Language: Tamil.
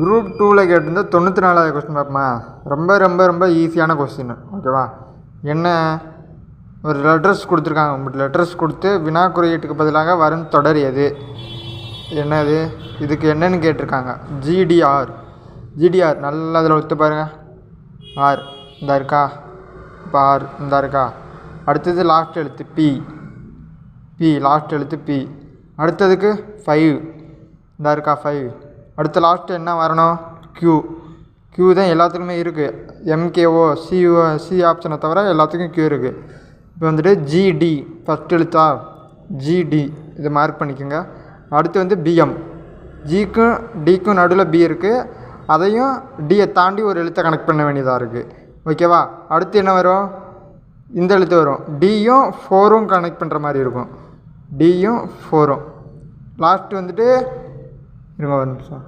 குரூப் 2ல் கேட்டிருந்த 94வது கொஸ்டின் பார்ப்போமா. ரொம்ப ரொம்ப ரொம்ப ஈஸியான கொஸ்டின், ஓகேவா. என்ன, ஒரு லெட்டர்ஸ் கொடுத்துருக்காங்க. லெட்டர்ஸ் கொடுத்து வினா குறியீட்டுக்கு பதிலாக வரும் தொடர் எது, என்னது, இதுக்கு என்னன்னு கேட்டிருக்காங்க. ஜிடிஆர் நல்லா அதில் ஒத்து பாருங்கள். ஆர் இந்த இருக்கா, இப்போ ஆர் இந்த இருக்கா. அடுத்தது லாஸ்ட் எழுத்து பி லாஸ்ட் எழுத்து பி. அடுத்ததுக்கு 5 இந்த இருக்கா 5. அடுத்த லாஸ்ட்டு என்ன வரணும், க்யூ தான் எல்லாத்துக்குமே இருக்குது. எம்கேஓ சி ஆப்ஷனை தவிர எல்லாத்துக்கும் க்யூ இருக்குது. இப்போ வந்துட்டு ஜிடி ஃபஸ்ட் எழுத்தா, ஜிடி இதை மார்க் பண்ணிக்கோங்க. அடுத்து வந்து பிஎம், ஜிக்கும் டிக்கும் நடுவில் பி இருக்குது. அதையும் டியை தாண்டி ஒரு எழுத்தை கனெக்ட் பண்ண வேண்டியதாக இருக்குது, ஓகேவா. அடுத்து என்ன வரும், இந்த எழுத்து வரும். டியும் 4ம் கனெக்ட் பண்ணுற மாதிரி இருக்கும், டியும் 4ம். லாஸ்ட்டு வந்துட்டு இருங்க ஒரு நிமிஷம்.